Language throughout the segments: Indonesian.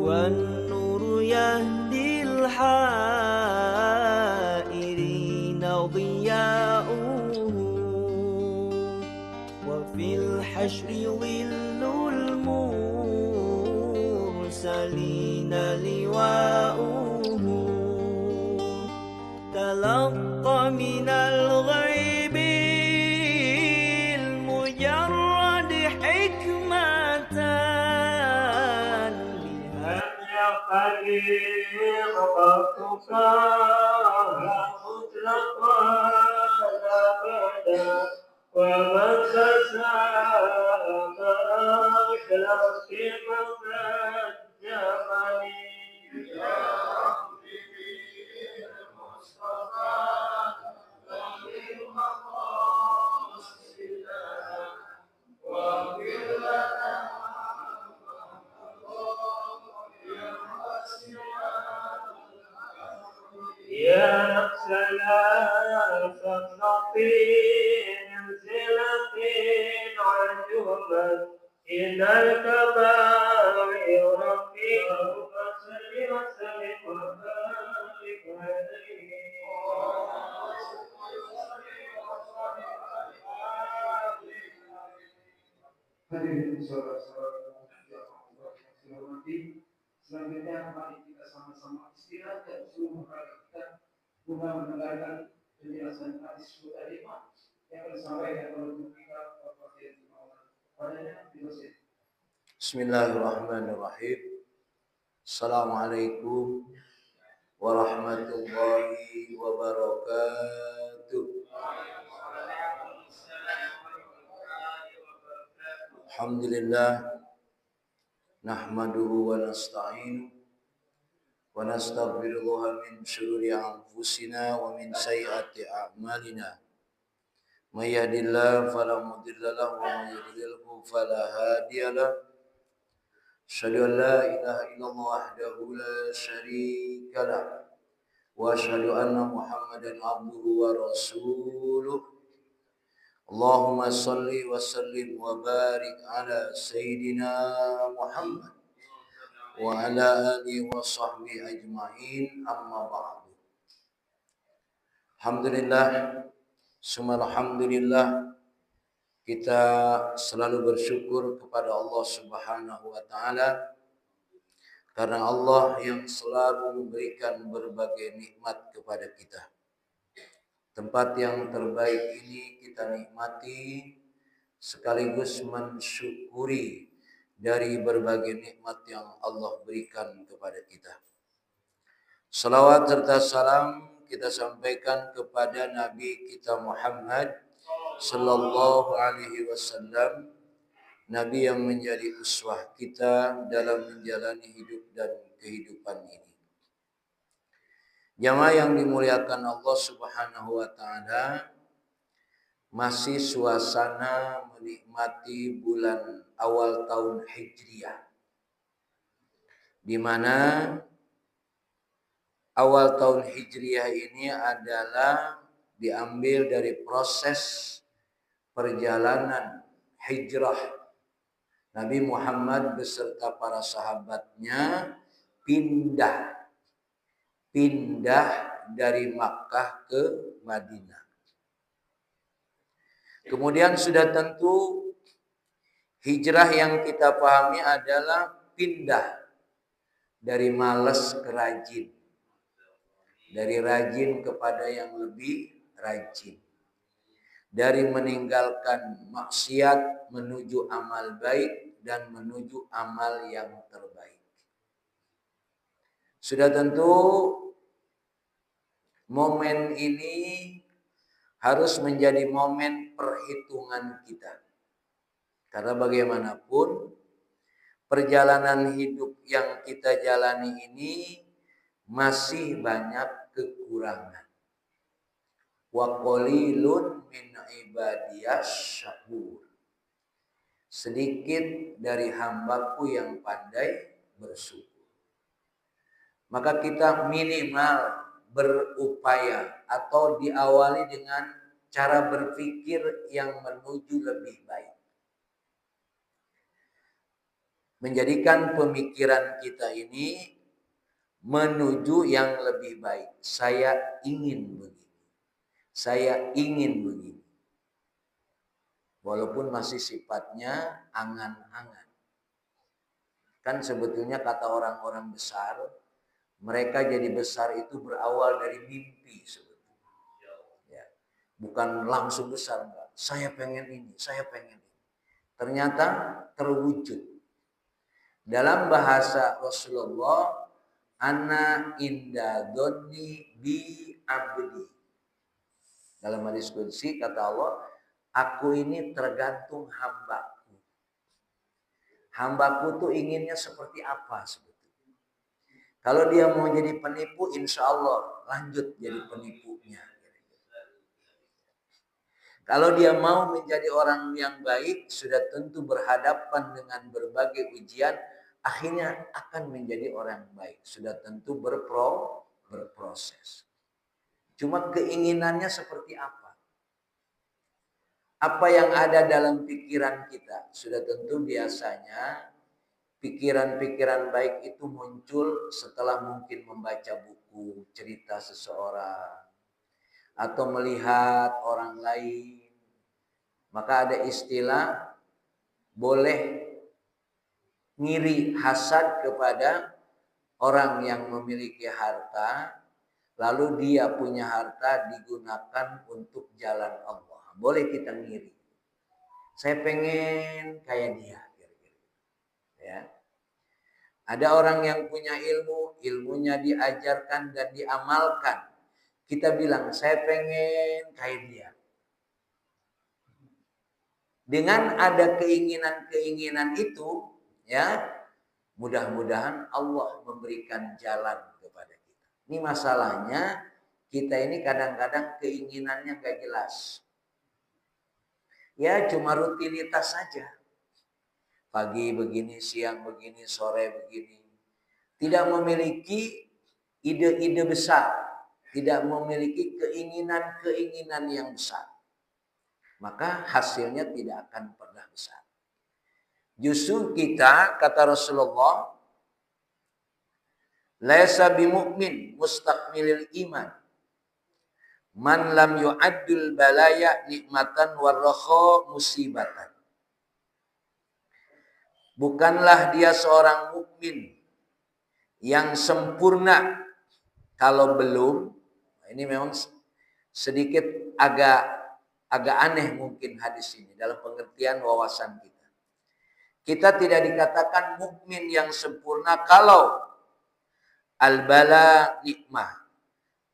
والنور يهدي الحائرين ضياؤه وفي الحشر ظل المرسلين لواؤه تلقى من الغيب المجرد حكمة قدير وقفتك مطلقا أبدا ومن تسامى أخلاق مبلغ جمالي يا ربي بالمصطفى وبالمقام السلام واغفر لنا يا سلام النطين انزلت عجوبا إلى الكبائر ربي وصل وسلم وبارك عليه Hadirin saudara-saudara yang Allah hormati, selanjutnya mari kita sama-sama istirahat dan seluruh raga kita guna mendengarkan penjelasan hadis Bukhari yang disampaikan oleh kita Bapak Kiai Maulana. Padanya didosen. Bismillahirrahmanirrahim. Assalamualaikum warahmatullahi wabarakatuh. Alhamdulillah nahmaduhu wa nasta'inuhu wa nastaghfiruhu min shururi anfusina wa min sayyiati a'malina. May yahdihillahu fala mudilla lahu wa may yudlilhu fala hadiya lahu. Asyhadu an la ilaha illallah wahdahu la syarika lahu wa asyhadu anna Muhammadan abduhu wa rasuluh. Allahumma salli wa sallim wa barik ala Sayyidina Muhammad wa ala alihi wa sahbihi ajma'in, amma ba'du. Alhamdulillah, summa alhamdulillah, kita selalu bersyukur kepada Allah Subhanahu wa Ta'ala karena Allah yang selalu memberikan berbagai nikmat kepada kita. Tempat yang terbaik ini kita nikmati sekaligus mensyukuri dari berbagai nikmat yang Allah berikan kepada kita. Salawat serta salam kita sampaikan kepada Nabi kita Muhammad sallallahu alaihi wasallam, Nabi yang menjadi uswah kita dalam menjalani hidup dan kehidupan ini. Jamaah yang dimuliakan Allah Subhanahu wa Ta'ala, masih suasana menikmati bulan awal tahun Hijriah, di mana awal tahun Hijriah ini adalah diambil dari proses perjalanan hijrah Nabi Muhammad beserta para sahabatnya pindah dari Makkah ke Madinah. Kemudian sudah tentu hijrah yang kita pahami adalah pindah dari malas ke rajin, dari rajin kepada yang lebih rajin, dari meninggalkan maksiat menuju amal baik dan menuju amal yang terbaik. Sudah tentu momen ini harus menjadi momen perhitungan kita. Karena bagaimanapun perjalanan hidup yang kita jalani ini masih banyak kekurangan. Wa qalilun min ibadiyas syakur. Sedikit dari hambaku yang pandai bersyukur. Maka kita minimal berupaya atau diawali dengan cara berpikir yang menuju lebih baik. menjadikan pemikiran kita ini menuju yang lebih baik. Saya ingin begini. Saya ingin begini. Walaupun masih sifatnya angan-angan. Kan sebetulnya kata orang-orang besar, mereka jadi besar itu berawal dari mimpi sebetulnya. Ya. Bukan langsung besar, enggak. Saya pengen ini, saya pengen ini. Ternyata terwujud. Dalam bahasa Rasulullah, ana inda dhanni bi abdi. Dalam hadis qudsi kata Allah, aku ini tergantung hambaku. Hambaku tuh inginnya seperti apa sebetulnya. Kalau dia mau jadi penipu, insya Allah lanjut jadi penipunya. Kalau dia mau menjadi orang yang baik, sudah tentu berhadapan dengan berbagai ujian, akhirnya akan menjadi orang baik. Sudah tentu berproses. Cuma keinginannya seperti apa? Apa yang ada dalam pikiran kita? Sudah tentu biasanya pikiran-pikiran baik itu muncul setelah mungkin membaca buku, cerita seseorang, atau melihat orang lain. Maka ada istilah boleh ngiri, hasad kepada orang yang memiliki harta, lalu dia punya harta digunakan untuk jalan Allah. Boleh kita ngiri. Saya pengen kayak dia. Ya. Ada orang yang punya ilmu, ilmunya diajarkan dan diamalkan. Kita bilang, saya pengen kayak dia. Dengan ada keinginan-keinginan itu, ya, mudah-mudahan Allah memberikan jalan kepada kita. Ini masalahnya, kita ini kadang-kadang keinginannya gak jelas. Ya cuma rutinitas saja. Pagi begini, siang begini, sore begini. Tidak memiliki ide-ide besar. Tidak memiliki keinginan-keinginan yang besar. Maka hasilnya tidak akan pernah besar. Justru kita, kata Rasulullah, laisa bimu'min mustakmilil iman. Man lam yu'addul balaya nikmatan warrakha musibatan. Bukanlah dia seorang mukmin yang sempurna kalau belum. Ini memang sedikit agak aneh mungkin hadis ini dalam pengertian wawasan kita. Kita tidak dikatakan mukmin yang sempurna kalau al-bala nikmah.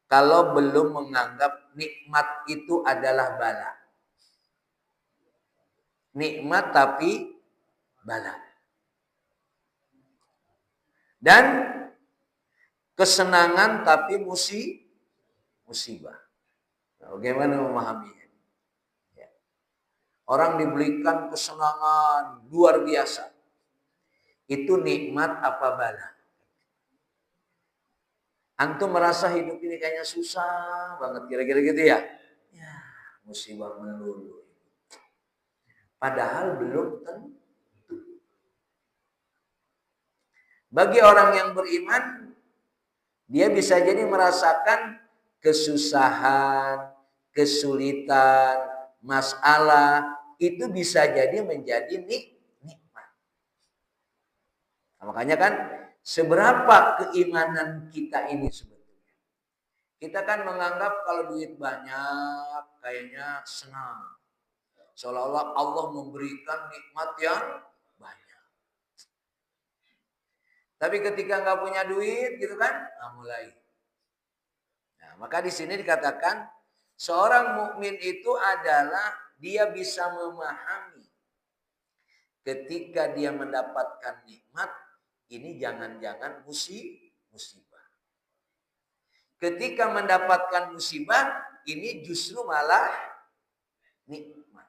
Kalau belum menganggap nikmat itu adalah bala. Nikmat tapi bala. Dan kesenangan tapi musibah. Nah, bagaimana memahaminya? Ya. Orang diberikan kesenangan luar biasa. Itu nikmat apa bala? Antum merasa hidup ini kayaknya susah banget, kira-kira gitu ya? Ya, musibah melulu. Padahal belum tentu. Bagi orang yang beriman, dia bisa jadi merasakan kesusahan, kesulitan, masalah, itu bisa jadi menjadi nikmat. Nah, makanya kan, seberapa keimanan kita ini sebetulnya? Kita kan menganggap kalau duit banyak kayaknya senang. Seolah-olah Allah memberikan nikmat yang banyak. Tapi ketika nggak punya duit gitu kan, mulai. Nah, maka di sini dikatakan seorang mukmin itu adalah dia bisa memahami ketika dia mendapatkan nikmat. Ini jangan-jangan musibah. Ketika mendapatkan musibah, ini justru malah nikmat.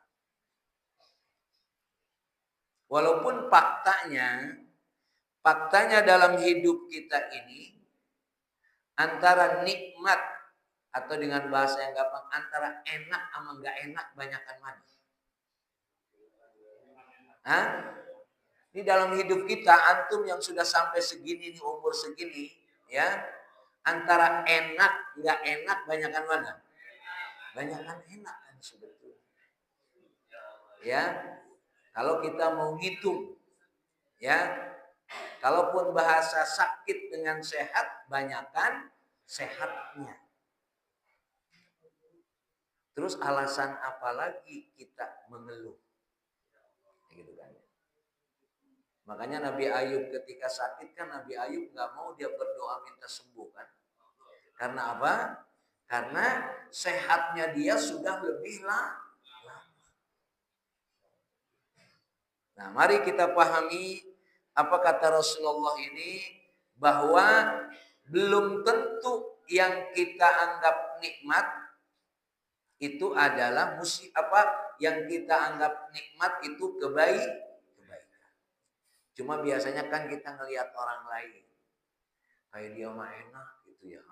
Walaupun faktanya dalam hidup kita ini, antara nikmat atau dengan bahasa yang gampang, antara enak sama nggak enak, banyakan mana? Ini dalam hidup kita, antum yang sudah sampai segini nih, umur segini, ya, antara enak nggak enak, banyakan mana? Banyakan enak kan sebetulnya. Ya, kalau kita mau ngitung, ya, kalaupun bahasa sakit dengan sehat, banyakan sehatnya. Terus alasan apa lagi kita mengeluh? Gitu kan. Makanya Nabi Ayub ketika sakit kan, Nabi Ayub nggak mau dia berdoa minta sembuh kan. Karena apa? Karena sehatnya dia sudah lebih lama. Nah, mari kita pahami apa kata Rasulullah ini, bahwa belum tentu yang kita anggap nikmat itu adalah yang kita anggap nikmat itu kebaikan. Cuma biasanya kan kita ngelihat orang lain, kayak dia mah enak gitu ya.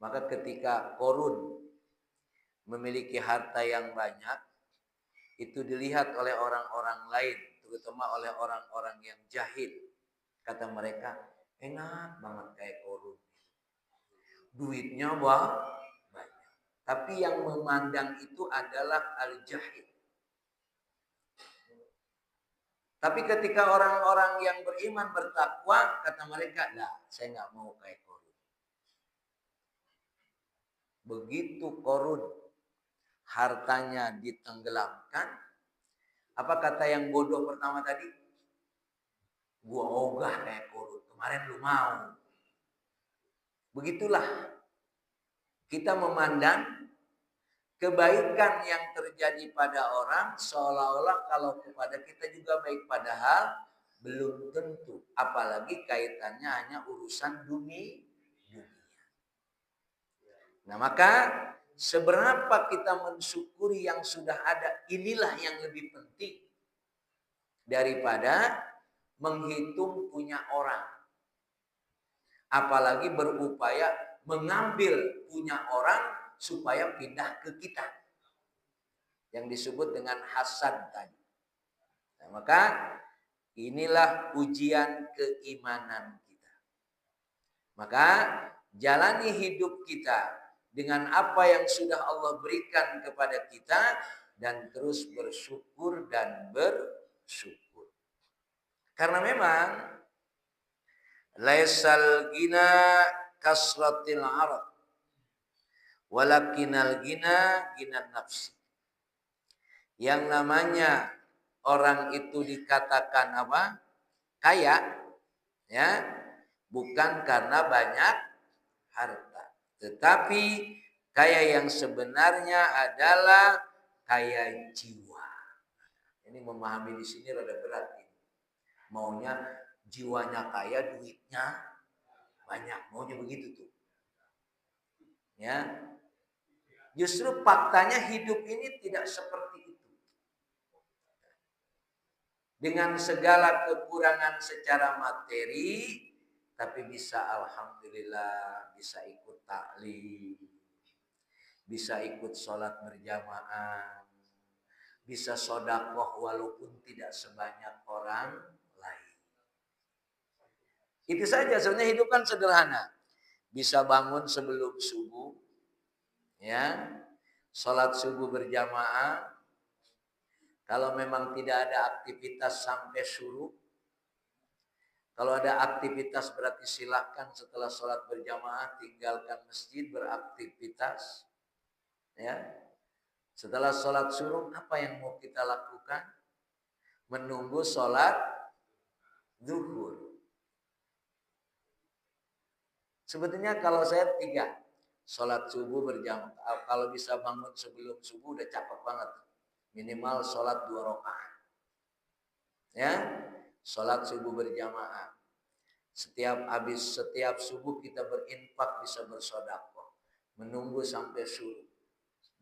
Maka ketika Korun memiliki harta yang banyak, itu dilihat oleh orang-orang lain, terutama oleh orang-orang yang jahil. Kata mereka, enak banget kayak Korun. Duitnya banyak. Tapi yang memandang itu adalah al-jahil. Tapi ketika orang-orang yang beriman bertakwa, kata mereka, nah, saya nggak mau kayak Korun. Begitu Korun hartanya ditenggelamkan, apa kata yang bodoh pertama tadi? Gua ogah kayak Korun. Kemarin lu mau. Begitulah kita memandang kebaikan yang terjadi pada orang seolah-olah kalau kepada kita juga baik, padahal belum tentu. Apalagi kaitannya hanya urusan dunia. Nah, maka seberapa kita mensyukuri yang sudah ada, inilah yang lebih penting daripada menghitung punya orang. Apalagi berupaya mengambil punya orang supaya pindah ke kita, yang disebut dengan hasad tadi. Nah, maka inilah ujian keimanan kita. Maka jalani hidup kita dengan apa yang sudah Allah berikan kepada kita, dan terus bersyukur dan bersyukur. Karena memang laisal gina kasratil arad, walakinal gina ginan nafsi. Yang namanya orang itu dikatakan apa? Kaya, ya, bukan karena banyak harta, tetapi kaya yang sebenarnya adalah kaya jiwa. Ini memahami di sini rada berat ini. Maunya jiwanya kaya, duitnya banyak, maunya begitu tuh. Ya. Justru faktanya hidup ini tidak seperti itu. Dengan segala kekurangan secara materi, tapi bisa alhamdulillah, bisa ikut taklim, bisa ikut sholat berjamaah, bisa sedekah walaupun tidak sebanyak orang lain. Itu saja, sebenarnya hidup kan sederhana. Bisa bangun sebelum subuh, ya, sholat subuh berjamaah. Kalau memang tidak ada aktivitas sampai suruh. Kalau ada aktivitas berarti silahkan setelah sholat berjamaah tinggalkan masjid, beraktivitas. Ya. Setelah sholat suruh, apa yang mau kita lakukan? Menunggu sholat zuhur. Sebetulnya kalau saya 3, sholat subuh berjamaah. Kalau bisa bangun sebelum subuh udah cakep banget. Minimal sholat 2 rakaat. Ya, sholat subuh berjamaah. Setiap subuh kita berinfak, bisa bersedekah. Menunggu sampai subuh.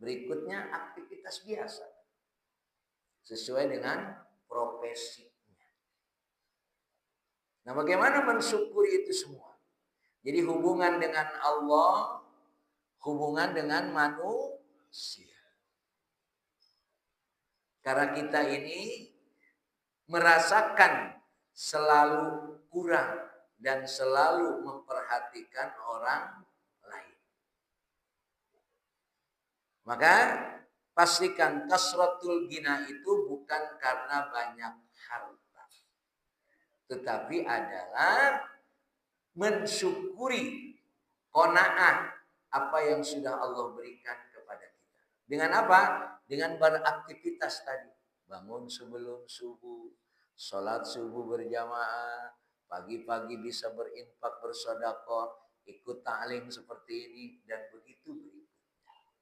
Berikutnya aktivitas biasa. Sesuai dengan profesinya. Nah, bagaimana mensyukuri itu semua? Jadi hubungan dengan Allah, hubungan dengan manusia. Karena kita ini merasakan selalu kurang dan selalu memperhatikan orang lain. Maka pastikan kasratul ghina itu bukan karena banyak harta, tetapi adalah mensyukuri qanaah apa yang sudah Allah berikan kepada kita. Dengan apa? Dengan beraktivitas tadi. Bangun sebelum subuh, sholat subuh berjamaah, pagi-pagi bisa berinfak bersedekah, ikut ta'lim seperti ini, dan begitu berikutnya.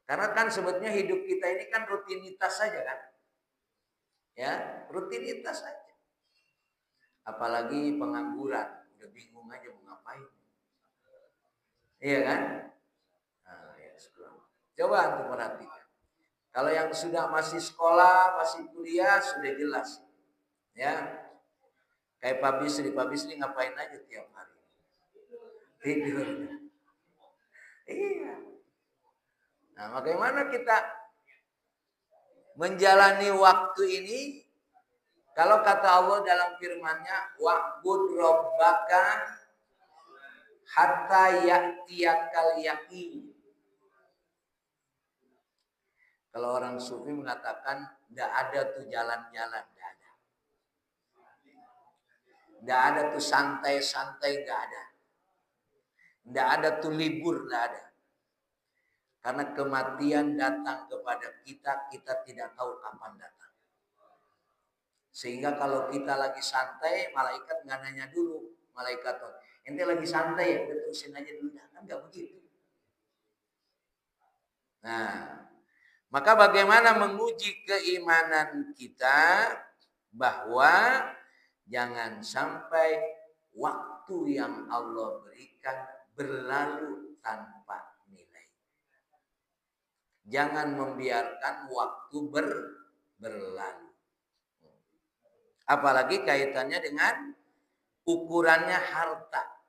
Karena kan sebetulnya hidup kita ini kan rutinitas saja kan? Ya, rutinitas saja. Apalagi pengangguran, udah bingung aja mau ngapain. Iya kan? Nah, ya, coba antum perhatikan. Kalau yang sudah masih sekolah, masih kuliah, sudah jelas. Ya, kayak Pak Bisri ngapain aja tiap hari? Tidur. Iya. Nah, bagaimana kita menjalani waktu ini? Kalau kata Allah dalam firman-Nya, wa'bud rabbaka hatta ya'tiyakal yaqin. Kalau orang sufi mengatakan tidak ada tuh jalan-jalan, tidak ada. Tidak ada tuh santai-santai, tidak ada. Tidak ada tuh libur, tidak ada. Karena kematian datang kepada kita, kita tidak tahu kapan datang. Sehingga kalau kita lagi santai, malaikat nggak nanya dulu. Malaikat, ente lagi santai ya, udah terusin aja dulu. Kan nggak begitu. Nah, maka bagaimana menguji keimanan kita bahwa jangan sampai waktu yang Allah berikan berlalu tanpa nilai. Jangan membiarkan waktu berlalu. Apalagi kaitannya dengan ukurannya harta.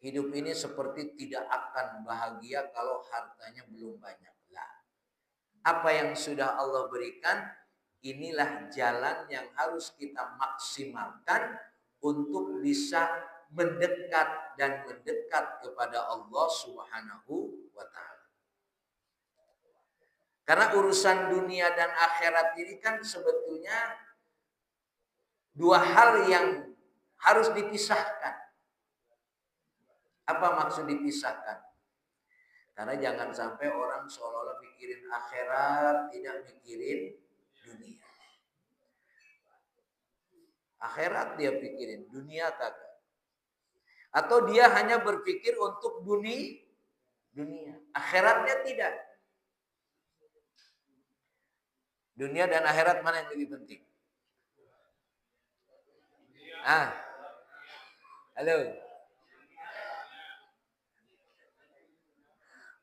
Hidup ini seperti tidak akan bahagia kalau hartanya belum banyak. Apa yang sudah Allah berikan, inilah jalan yang harus kita maksimalkan untuk bisa mendekat dan mendekat kepada Allah Subhanahu wa Ta'ala. Karena urusan dunia dan akhirat ini kan sebetulnya dua hal yang harus dipisahkan. Apa maksud dipisahkan? Karena jangan sampai orang seolah-olah mikirin akhirat, tidak mikirin dunia. Akhirat dia pikirin, dunia kagak. Atau dia hanya berpikir untuk dunia. Akhiratnya tidak. Dunia dan akhirat mana yang lebih penting? Halo.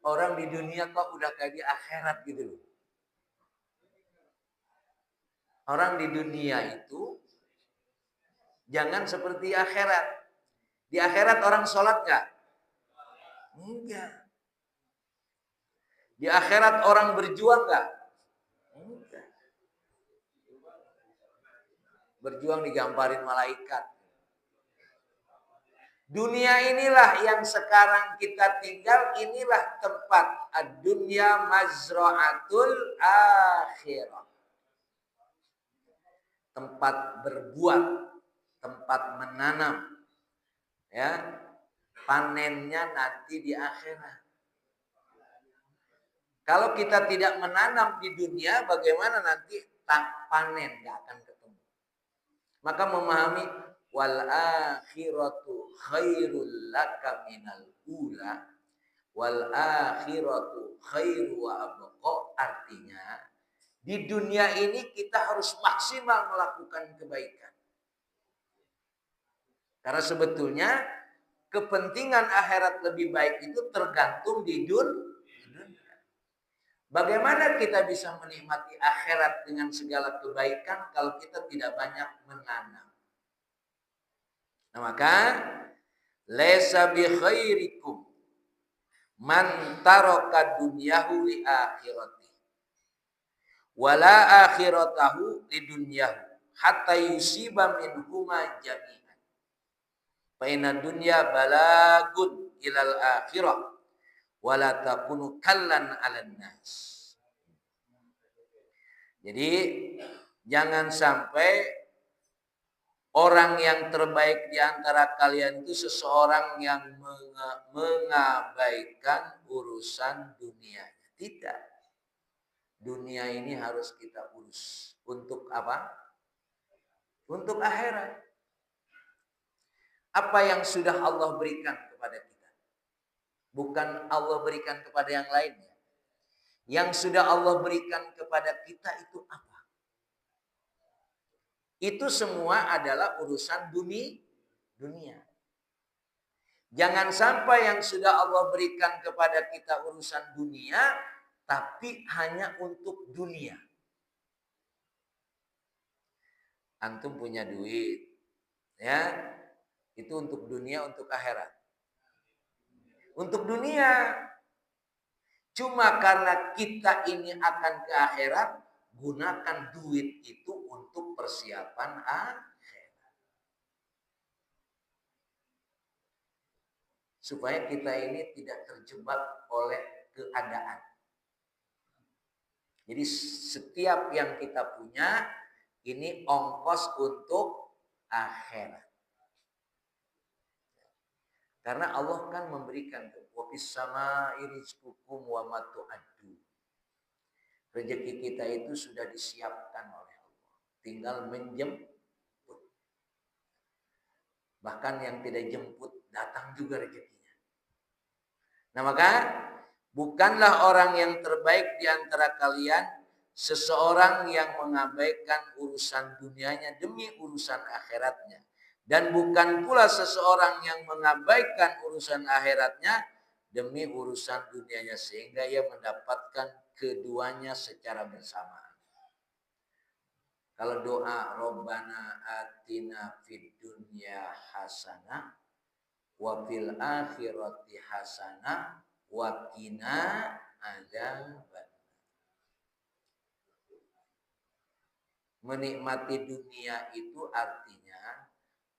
Orang di dunia kok udah kayak di akhirat gitu loh. Orang di dunia itu jangan seperti akhirat. Di akhirat orang sholat nggak? Enggak. Di akhirat orang berjuang nggak? Enggak. Berjuang digambarin malaikat. Dunia inilah yang sekarang kita tinggal, inilah tempat ad-dunya mazra'atul akhirah. Tempat berbuat, tempat menanam. Ya, panennya nanti di akhirat. Kalau kita tidak menanam di dunia, bagaimana nanti panen? Nggak akan ketemu. Maka memahami wal akhiratu khairul laka minal ula wal akhiratu khairu wa abqa, artinya di dunia ini kita harus maksimal melakukan kebaikan. Karena sebetulnya kepentingan akhirat lebih baik itu tergantung di dunia. Bagaimana kita bisa menikmati akhirat dengan segala kebaikan kalau kita tidak banyak menanam? Nah, maka laisa bi khairikum man taraka dunyahu li akhirati wala akhiratahu lidunyahu hatta yusiba minhuma jami'an. Fa inna dunya balagun ilal akhirah wala takunu kallan 'alan nas. Jadi jangan sampai orang yang terbaik di antara kalian itu seseorang yang mengabaikan urusan dunianya. Tidak. Dunia ini harus kita urus. Untuk apa? Untuk akhirat. Apa yang sudah Allah berikan kepada kita? Bukan Allah berikan kepada yang lainnya. Yang sudah Allah berikan kepada kita itu apa? Itu semua adalah urusan dunia. Jangan sampai yang sudah Allah berikan kepada kita urusan dunia, tapi hanya untuk dunia. Antum punya duit, ya, itu untuk dunia, untuk akhirat. Untuk dunia. Cuma karena kita ini akan ke akhirat, gunakan duit itu untuk persiapan akhirat. Supaya kita ini tidak terjebak oleh keadaan. Jadi setiap yang kita punya, ini ongkos untuk akhirat. Karena Allah kan memberikan wa fis samaa'i rizqukum wa ma tu'addu. Rezeki kita itu sudah disiapkan oleh Allah. Tinggal menjemput. Bahkan yang tidak jemput datang juga rezekinya. Nah maka bukanlah orang yang terbaik di antara kalian seseorang yang mengabaikan urusan dunianya demi urusan akhiratnya. Dan bukan pula seseorang yang mengabaikan urusan akhiratnya demi urusan dunianya. Sehingga ia mendapatkan keduanya secara bersamaan. Kalau doa Rabbana atina fid dunya hasanah wa fil akhirati hasanah wa qina adzaban. Menikmati dunia itu artinya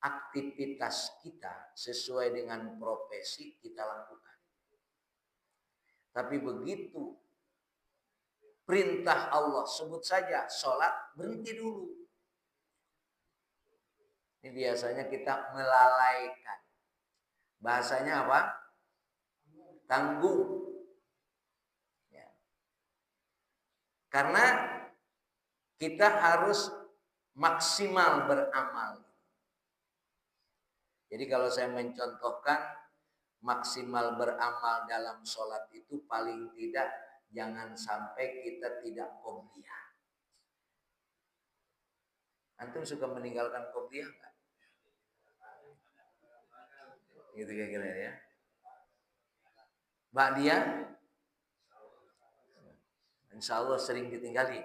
aktivitas kita sesuai dengan profesi kita lakukan. Tapi begitu perintah Allah, sebut saja sholat, berhenti dulu. Ini biasanya kita melalaikan. Bahasanya apa? Tanggung. Ya. Karena kita harus maksimal beramal. Jadi kalau saya mencontohkan maksimal beramal dalam sholat itu paling tidak jangan sampai kita tidak qobliyah. Antum suka meninggalkan qobliyah enggak? Gitu kira-kira ya. Ba'diyah? Insya Allah sering ditinggali.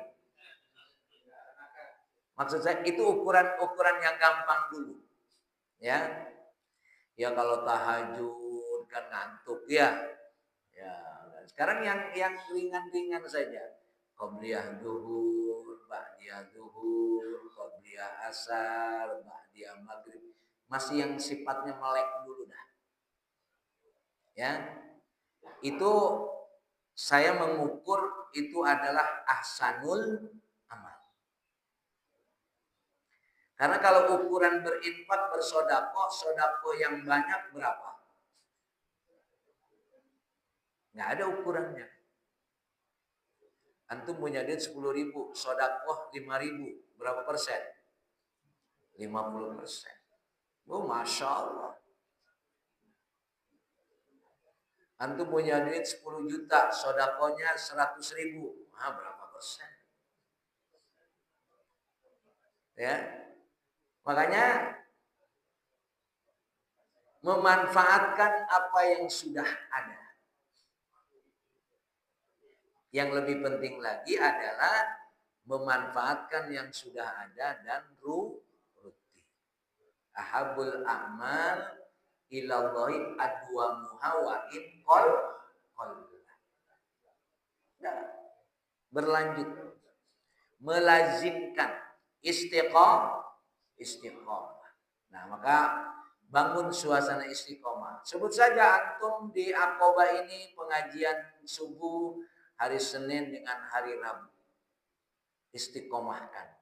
Maksud saya itu ukuran yang gampang dulu. Ya. Ya kalau tahajud kan ngantuk ya. Ya, sekarang yang ringan-ringan saja. Qobliyah zuhur, ba'diyah zuhur, qobliyah asar, ba'diyah maghrib. Masih yang sifatnya melek dulu dah. Ya. Itu saya mengukur itu adalah ahsanul amal. Karena kalau ukuran berinfak, bersodako, sodako yang banyak berapa? Nggak ada ukurannya. Antum punya duit 10.000, sodako 5.000, berapa persen? 50%. Oh, Masya Allah. Antum punya duit 10 juta, sodakonya 100.000, berapa persen? Ya. Makanya memanfaatkan apa yang sudah ada. Yang lebih penting lagi adalah memanfaatkan yang sudah ada dan rutin. Ahabul a'mal ilallahi adwamuha wa in qol. Berlanjut. Melazimkan istiqomah. Nah, maka bangun suasana istiqomah. Sebut saja antum di Aqabah ini pengajian subuh hari Senin dengan hari Rabu. Istiqomahkan.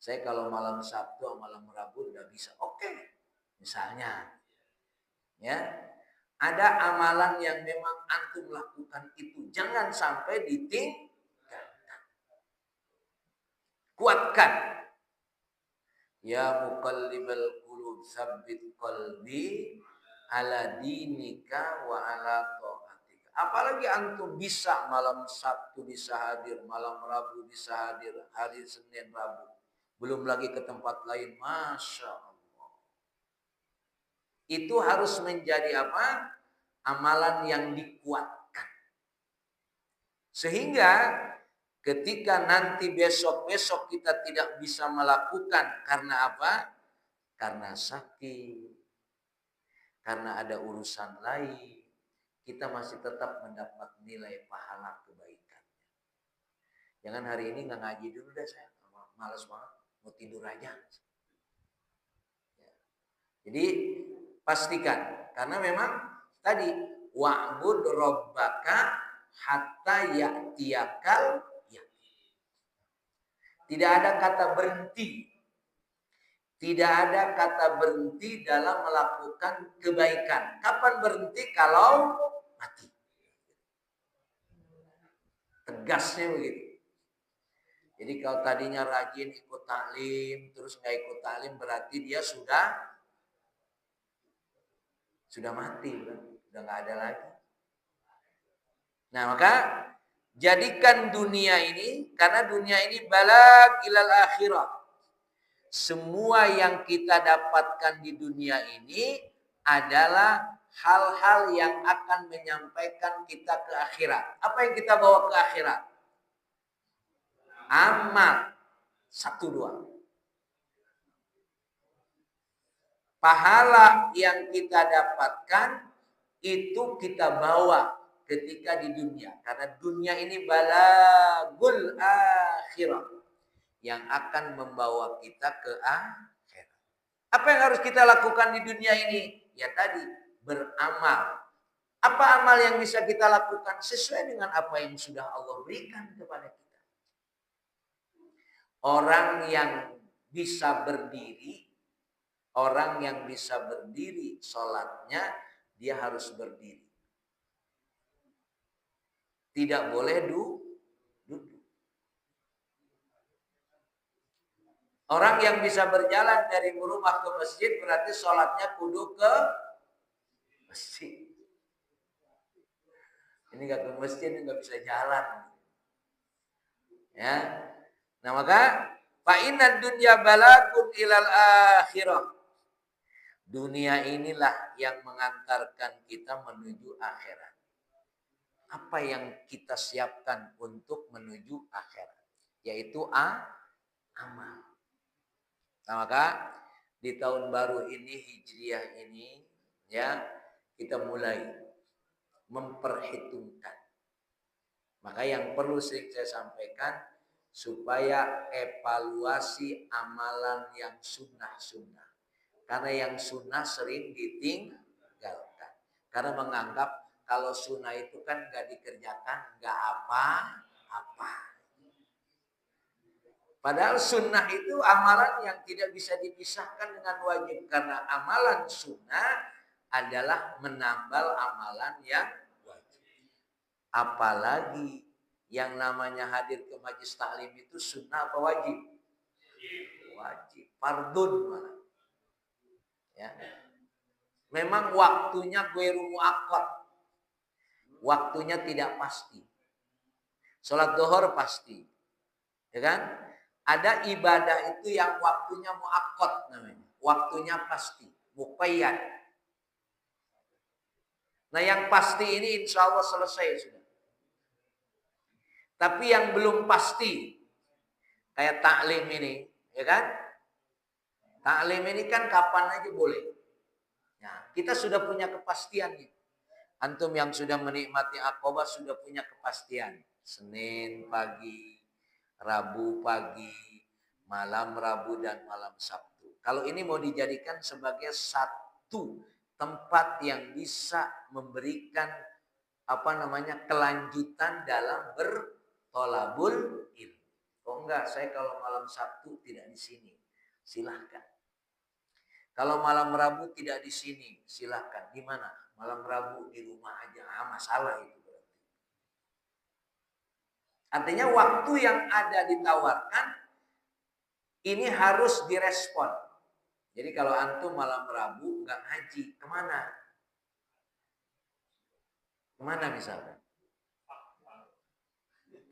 Saya kalau malam Sabtu atau malam Rabu udah bisa. Oke. Misalnya ya, ada amalan yang memang antum lakukan itu jangan sampai ditinggalkan. Kuatkan. Ya muqallibal qulub tsabbit qalbi ala dinika wa ala taatika. Apalagi antum bisa malam Sabtu bisa hadir, malam Rabu bisa hadir, hari Senin Rabu. Belum lagi ke tempat lain, Masya Allah. Itu harus menjadi apa? Amalan yang dikuatkan. Sehingga ketika nanti besok-besok kita tidak bisa melakukan karena apa? Karena sakit, karena ada urusan lain, kita masih tetap mendapat nilai pahala kebaikannya. Jangan hari ini nggak ngaji dulu deh saya, malas banget, mau tidur aja. Jadi pastikan, karena memang tadi wa'bud rabbaka hatta ya'tiyakal yaqin. Tidak ada kata berhenti. Tidak ada kata berhenti dalam melakukan kebaikan. Kapan berhenti? Kalau mati. Tegasnya begitu. Jadi kalau tadinya rajin ikut taklim, terus nggak ikut taklim berarti dia sudah mati, udah nggak ada lagi. Nah, maka jadikan dunia ini, karena dunia ini balag ilal akhirah. Semua yang kita dapatkan di dunia ini adalah hal-hal yang akan menyampaikan kita ke akhirat. Apa yang kita bawa ke akhirat? Amal. 1, 2. Pahala yang kita dapatkan itu kita bawa ketika di dunia. Karena dunia ini balagul akhirah. Yang akan membawa kita ke akhirat. Apa yang harus kita lakukan di dunia ini? Ya tadi, beramal. Apa amal yang bisa kita lakukan? Sesuai dengan apa yang sudah Allah berikan kepada kita. Orang yang bisa berdiri, sholatnya dia harus berdiri. Tidak boleh duduk. Orang yang bisa berjalan dari rumah ke masjid berarti sholatnya kudu ke masjid. Ini nggak ke masjid, nggak bisa jalan. Ya, nah maka fa inna dunya balagun ilal akhirah. Dunia inilah yang mengantarkan kita menuju akhirat. Apa yang kita siapkan untuk menuju akhirat? Yaitu amal. Nah, maka di tahun baru ini, Hijriah ini, ya kita mulai memperhitungkan. Maka yang perlu sering saya sampaikan, supaya evaluasi amalan yang sunnah-sunnah. Karena yang sunnah sering ditinggalkan. Karena menganggap kalau sunnah itu kan gak dikerjakan, gak apa-apa. Padahal sunnah itu amalan yang tidak bisa dipisahkan dengan wajib. Karena amalan sunnah adalah menambal amalan yang wajib. Apalagi yang namanya hadir ke majelis taklim itu sunnah apa wajib? Wajib. Fardun malah. Ya. Memang waktunya ghairu muaqqat. Waktunya tidak pasti. Sholat zuhur pasti. Ya kan? Ada ibadah itu yang waktunya muaqqat namanya. Waktunya pasti. Muqayyad. Nah yang pasti ini insya Allah selesai sudah. Tapi yang belum pasti. Kayak taklim ini. Ya kan? Taklim ini kan kapan aja boleh. Nah, kita sudah punya kepastian nih. Antum yang sudah menikmati Aqabah sudah punya kepastian. Senin pagi, Rabu pagi, malam Rabu dan malam Sabtu. Kalau ini mau dijadikan sebagai satu tempat yang bisa memberikan kelanjutan dalam bertolabul ilmi. Oh enggak, saya kalau malam Sabtu tidak di sini, silahkan. Kalau malam Rabu tidak di sini, silahkan. Di mana? Malam Rabu di rumah aja, masalah itu berarti. Artinya waktu yang ada ditawarkan ini harus direspon. Jadi kalau antum malam Rabu nggak ngaji, kemana? Kemana misalkan?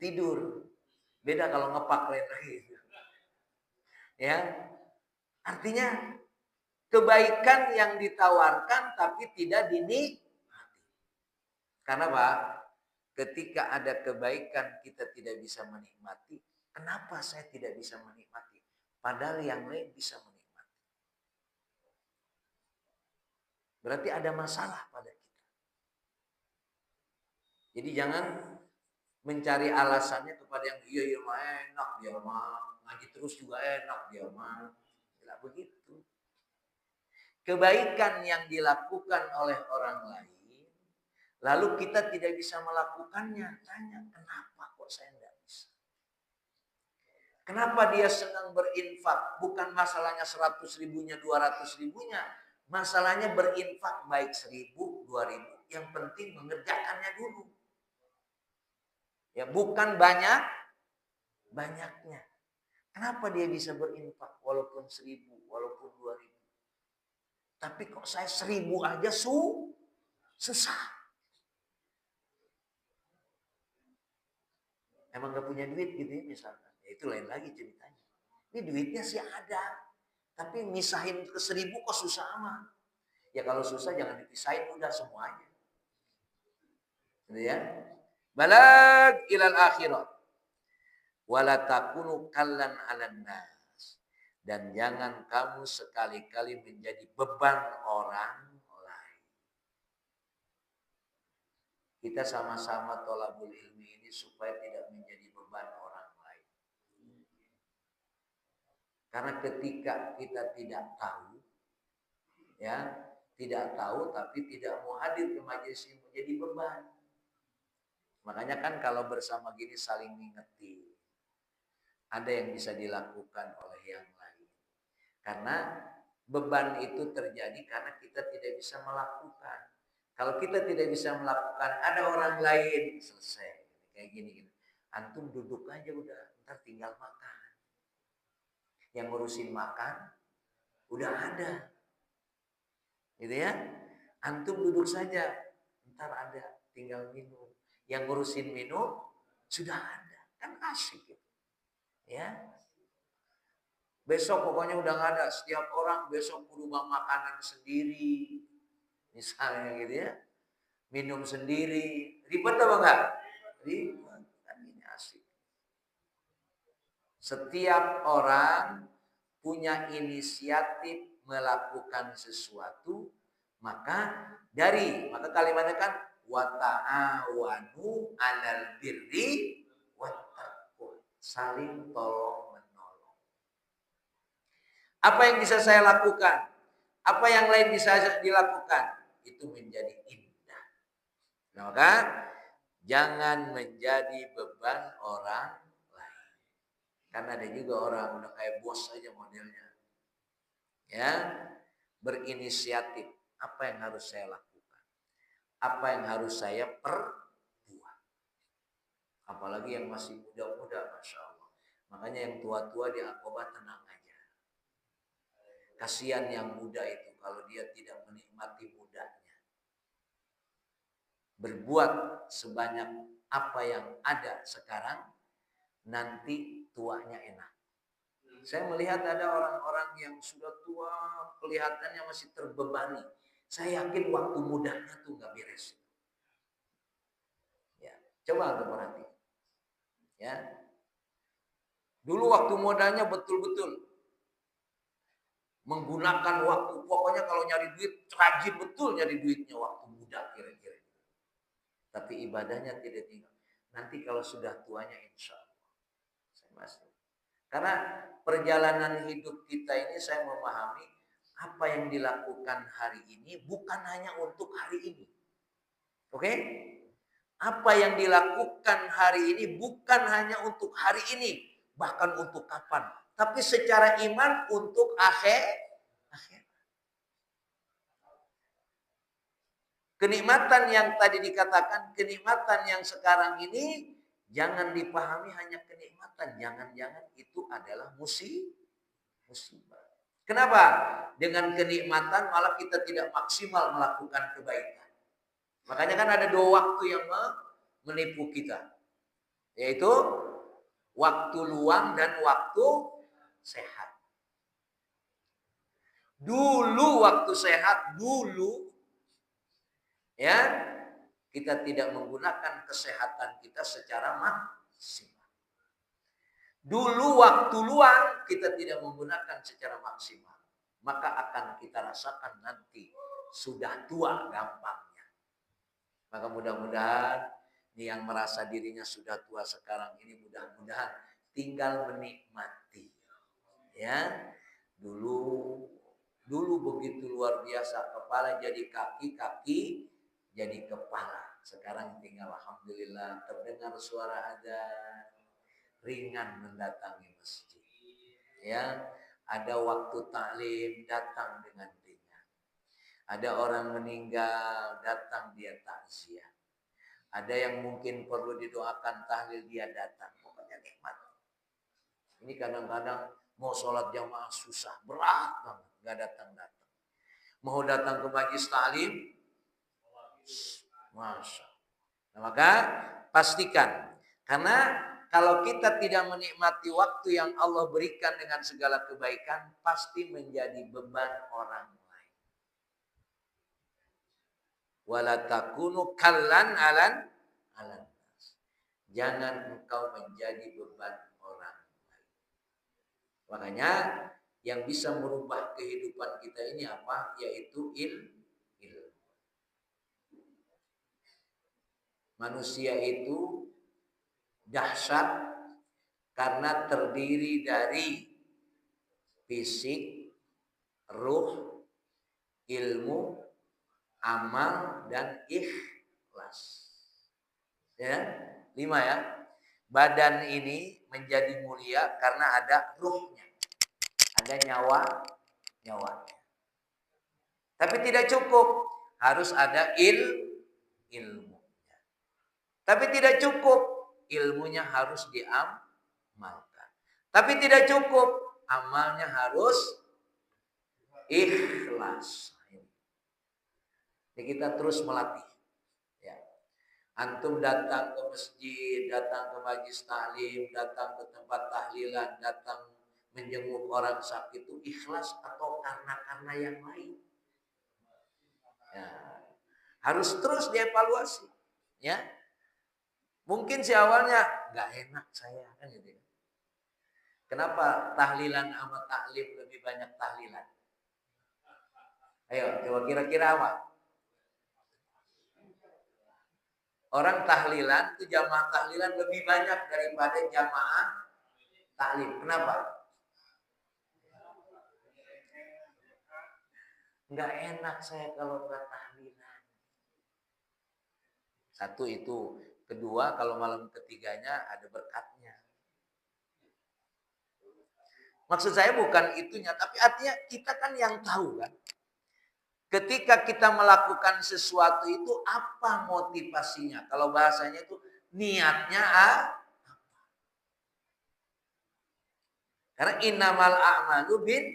Tidur. Beda kalau ngepak lain lagi. Ya, artinya kebaikan yang ditawarkan tapi tidak dinikmati. Karena Pak, ketika ada kebaikan kita tidak bisa menikmati. Kenapa saya tidak bisa menikmati? Padahal yang lain bisa menikmati. Berarti ada masalah pada kita. Jadi jangan mencari alasannya kepada yang iya mah enak dia mah, ngaji terus juga enak dia mah. Tidak begitu. Kebaikan yang dilakukan oleh orang lain, lalu kita tidak bisa melakukannya. Tanya, kenapa kok saya tidak bisa? Kenapa dia senang berinfak? Bukan masalahnya 100 ribunya, 200 ribunya. Masalahnya berinfak baik 1000, 2000. Yang penting mengerjakannya dulu. Ya, bukan banyaknya. Kenapa dia bisa berinfak walaupun 1000, walaupun 2000? Tapi kok saya 1000 aja susah. Emang gak punya duit gitu ya misalkan. Ya itu lain lagi ceritanya. Ini duitnya sih ada. Tapi misahin ke 1000 kok susah amat. Ya kalau susah jangan dipisahin, udah semuanya. Gitu ya. Balag ilal akhirat. Wala takunu kallan 'alan nas. Dan jangan kamu sekali-kali menjadi beban orang lain. Kita sama-sama tolabul ilmi ini supaya tidak menjadi beban orang lain. Karena ketika kita tidak tahu, ya, tidak tahu tapi tidak mau hadir ke majelis ini menjadi beban. Makanya kan kalau bersama gini saling mengingetin. Ada yang bisa dilakukan oleh yang lain. Karena beban itu terjadi karena kita tidak bisa melakukan. Kalau kita tidak bisa melakukan, ada orang lain, selesai. Kayak gini. Antum duduk aja udah, ntar tinggal makan. Yang ngurusin makan, udah ada. Gitu ya. Antum duduk saja, ntar ada, tinggal minum. Yang ngurusin minum, sudah ada. Kan asik gitu. Ya, besok pokoknya udah nggak ada. Setiap orang besok kudu bawa makanan sendiri, misalnya gitu ya, minum sendiri. Ribet apa enggak? Ribet. Kan ini asik. Setiap orang punya inisiatif melakukan sesuatu, maka kalimatnya kan wa ta'awanu 'alal birri wat saling tolong menolong. Apa yang bisa saya lakukan? Apa yang lain bisa dilakukan? Itu menjadi indah. Nah, maka jangan menjadi beban orang lain. Karena ada juga orang udah kayak bos aja modelnya. Ya, berinisiatif. Apa yang harus saya lakukan? Apa yang harus saya perbuat? Apalagi yang masih muda-muda, Masya Allah. Makanya yang tua-tua di Aqabah tenang aja. Kasihan yang muda itu kalau dia tidak menikmati mudanya. Berbuat sebanyak apa yang ada sekarang, nanti tuanya enak. Saya melihat ada orang-orang yang sudah tua, kelihatannya masih terbebani. Saya yakin waktu mudanya tuh gak beres. Ya, coba untuk perhatikan. Ya, dulu waktu modalnya betul-betul menggunakan waktu, pokoknya kalau nyari duit rajin betul nyari duitnya waktu muda kira-kira. Tapi ibadahnya tidak tinggal. Nanti kalau sudah tuanya insya Allah, saya masih Karena perjalanan hidup kita ini saya memahami apa yang dilakukan hari ini bukan hanya untuk hari ini. Oke? Apa yang dilakukan hari ini bukan hanya untuk hari ini, bahkan untuk kapan. Tapi secara iman untuk akhir. Kenikmatan yang tadi dikatakan, kenikmatan yang sekarang ini jangan dipahami hanya kenikmatan. Jangan-jangan itu adalah musibah. Kenapa? Dengan kenikmatan malah kita tidak maksimal melakukan kebaikan. Makanya kan ada 2 waktu yang menipu kita. Yaitu waktu luang dan waktu sehat. Dulu waktu sehat, ya, kita tidak menggunakan kesehatan kita secara maksimal. Dulu waktu luang kita tidak menggunakan secara maksimal. Maka akan kita rasakan nanti sudah tua gampangnya. Maka mudah-mudahan yang merasa dirinya sudah tua sekarang ini mudah-mudahan tinggal menikmati. Ya, dulu begitu luar biasa, kepala jadi kaki, kaki jadi kepala. Sekarang tinggal alhamdulillah terdengar suara adzan, ringan mendatangi masjid. Ya, ada waktu taklim datang dengan ringan. Ada orang meninggal datang dia takziah. Ada yang mungkin perlu didoakan tahlil dia datang. Pokoknya nikmat. Ini kadang-kadang mau sholat jamaah susah, berat banget, nggak datang-datang. Mau datang ke majlis taklim, masya. Nah, maka pastikan, karena kalau kita tidak menikmati waktu yang Allah berikan dengan segala kebaikan, pasti menjadi beban orang lain. Wala takunu kallan alan. Jangan engkau menjadi beban orang lain. Makanya yang bisa merubah kehidupan kita ini apa? Yaitu ilmu. Manusia itu dahsyat karena terdiri dari fisik, ruh, ilmu, amal, dan ikhlas. Ya, 5 ya. Badan ini menjadi mulia karena ada ruhnya, ada nyawanya. Tapi tidak cukup, harus ada ilmunya. Tapi tidak cukup, ilmunya harus diamalkan. Tapi tidak cukup, amalnya harus ikhlas. Jadi kita terus melatih. Ya. Antum datang ke masjid, datang ke majlis taklim, datang ke tempat tahlilan, datang menjenguk orang sakit itu ikhlas atau karena yang lain? Ya. Harus terus dievaluasi. Ya. Mungkin si awalnya nggak enak saya kan gitu. Kenapa tahlilan sama taklim lebih banyak tahlilan? Ayo, coba kira-kira apa? Orang tahlilan itu jamaah tahlilan lebih banyak daripada jamaah taklim. Kenapa? Nggak enak saya kalau nggak tahlilan. Satu itu. Kedua, kalau malam ketiganya ada berkatnya. Maksud saya bukan itunya, tapi artinya kita kan yang tahu kan. Ketika kita melakukan sesuatu itu apa motivasinya? Kalau bahasanya itu niatnya apa? Karena innamal a'malu bin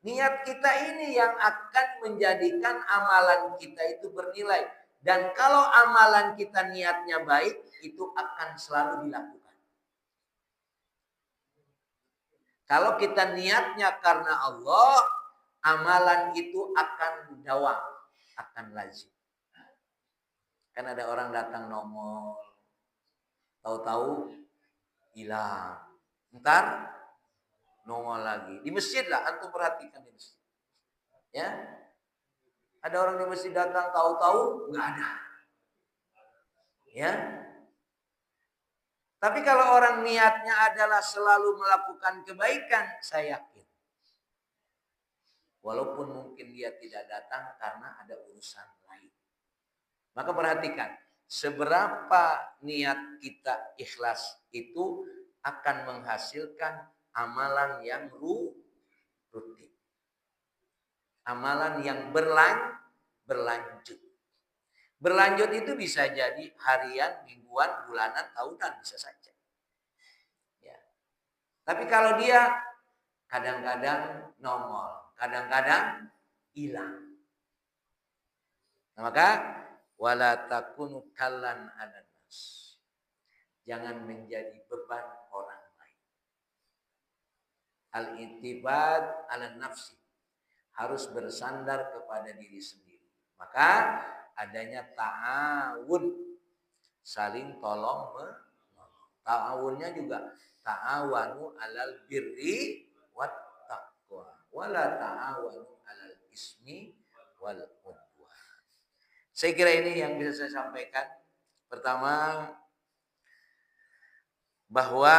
niat kita ini yang akan menjadikan amalan kita itu bernilai. Dan kalau amalan kita niatnya baik, itu akan selalu dilakukan. Kalau kita niatnya karena Allah, amalan itu akan dawam, akan lazim. Kan ada orang datang nongol, tahu-tahu hilang. Ntar nongol lagi. Di masjid lah, antum perhatikan di masjid. Ya. Ada orang di masjid datang tahu-tahu nggak ada. Ya. Tapi kalau orang niatnya adalah selalu melakukan kebaikan, saya yakin. Walaupun mungkin dia tidak datang karena ada urusan lain. Maka perhatikan, seberapa niat kita ikhlas itu akan menghasilkan amalan yang rutin. Amalan yang berlanjut. Berlanjut itu bisa jadi harian, mingguan, bulanan, tahunan, bisa saja. Ya. Tapi kalau dia kadang-kadang nongol, kadang-kadang hilang. Nah, maka wala takunu kallan 'alan nas. Jangan menjadi beban orang lain. Al-i'tibad 'ala nafsi. Harus bersandar kepada diri sendiri. Maka adanya ta'awun, saling tolong menolong. Ta'awunnya juga ta'awanu 'alal birri wat taqwa wala ta'awanu 'alal ismi wal udwan. Saya kira ini yang bisa saya sampaikan. Pertama, bahwa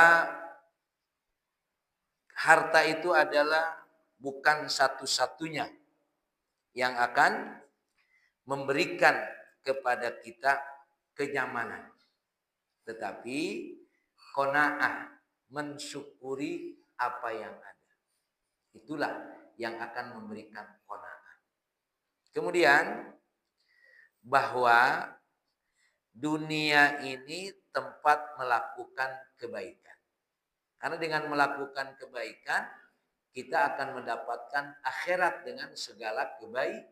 harta itu adalah bukan satu-satunya yang akan memberikan kepada kita kenyamanan. Tetapi qanaah, mensyukuri apa yang ada. Itulah yang akan memberikan qanaah. Kemudian bahwa dunia ini tempat melakukan kebaikan. Karena dengan melakukan kebaikan, kita akan mendapatkan akhirat dengan segala kebaikan.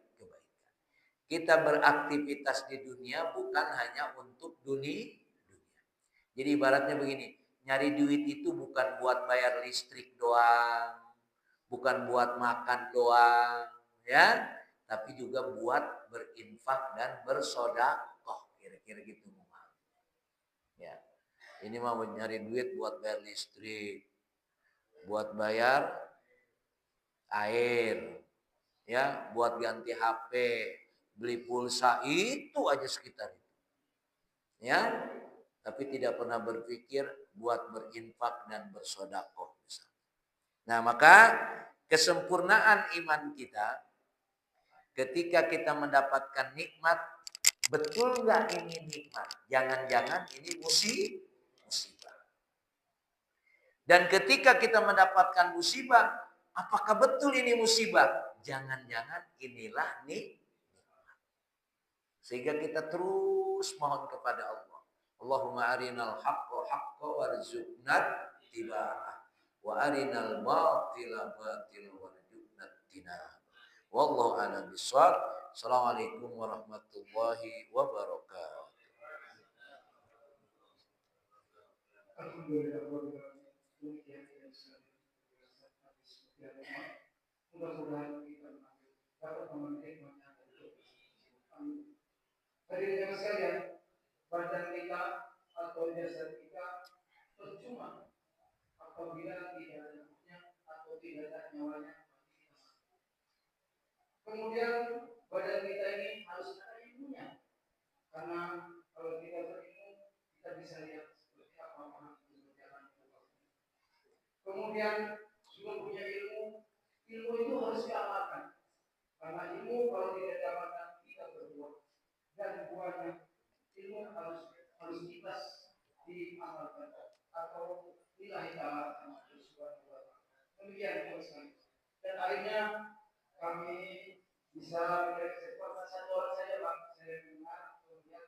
Kita beraktivitas di dunia bukan hanya untuk dunia. Jadi ibaratnya begini, nyari duit itu bukan buat bayar listrik doang, bukan buat makan doang, ya, tapi juga buat berinfak dan bersedekah, kira-kira gitu. Ya, ini mau nyari duit buat bayar listrik, buat bayar air, ya, buat ganti HP, beli pulsa, itu aja sekitar itu. Ya, tapi tidak pernah berpikir buat berinfak dan bersedekah. Nah, maka kesempurnaan iman kita ketika kita mendapatkan nikmat, betul nggak ini nikmat? Jangan-jangan ini musibah. Dan ketika kita mendapatkan musibah, apakah betul ini musibah? Jangan-jangan inilah nikmat. Sehingga kita terus mohon kepada Allah. Allahumma arinal haqqa haqqa warzuqna ittiba'ah wa arinal batila batila warzuqna ijtinabah. Wallahu a'lam bishawab. Assalamualaikum warahmatullahi wabarakatuh. Mudah-mudahan kita dapat memetiknya. Hadirin sekalian, badan kita atau jasad kita percuma apabila tidak ada ruhnya atau tidak ada nyawanya. Kemudian badan kita ini harus ada ilmunya, karena kalau kita berilmu kita bisa lihat seperti apa orang itu berjalan. Kemudian juga punya ilmu itu harus diamalkan, karena ilmu kalau tidak diamalkan kita berbuat. Dan buahnya ilmu harus ikhlas diamalkan atau lillahi ta'ala. Demikian teman-teman. Dan akhirnya kami bisa mengeksekusi satu orang saja, Pak. Saya dengar kemudian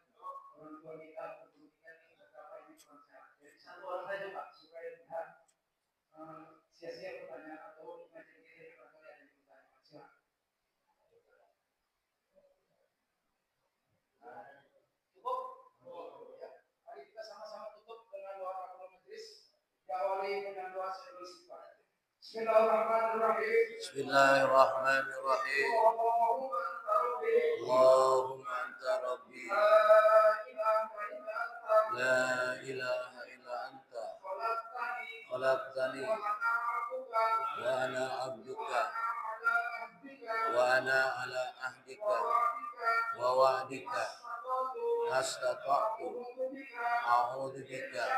orang tua kita berkepentingan ini beberapa ini saya. Jadi satu orang saja, Pak, supaya tidak sia-sia pertanyaan atau macam ini yang ada di pertanyaan. Silakan. Bismillahirrahmanirrahim. Allahumma anta rabbi la ilaha illa anta khalaqtani wa ana abduka wa ana ala ahdika wa wa'dika mastata'tu a'udzu bika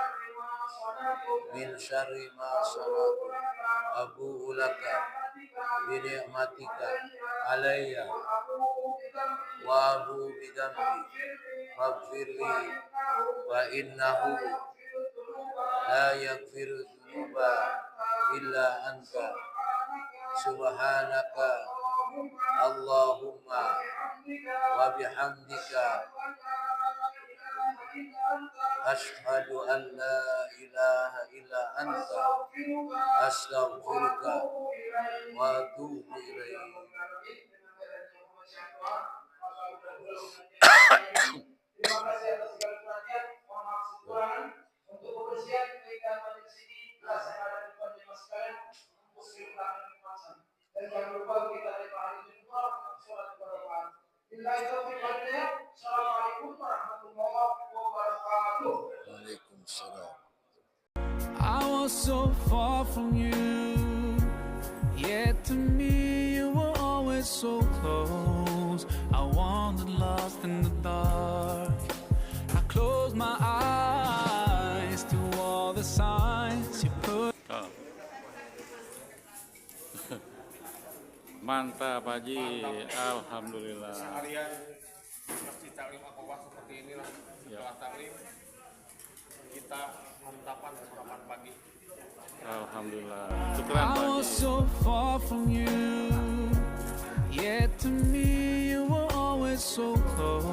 min syarri ma sana'tu abu'u laka bi ni'matika alayya wa abu'u bi dhanbi faghfirli fa innahu la yaghfiru dzunuba illa anta subhanaka Allahumma wa bihamdika asyhadu an la ilaha illa anta astaghfiruka wa atubu ilaik. Terima kasih atas segala perhatian. Mohon maaf kekurangan. Untuk kebersihan kegiatan majelis ini, saya ada di depan jemaah sekalian untuk silakan dipasang. Dan jangan lupa kita ada hari Jumat untuk sholat berjamaah. Billahi taufiq wal hidayah. Assalamualaikum warahmatullahi wabarakatuh. Waalaikumsalam. I was so far from you, yet to me you were always so close. I wandered lost in the dark. I closed my eyes to all the signs you put. Mantap Haji, alhamdulillah. Seharian masjid taklim akhwat seperti inilah. Setelah taklim kita hantapan sarapan pagi. Alhamdulillah. Syukran I Pak was Haji. so far from you, yet to me you were always so close.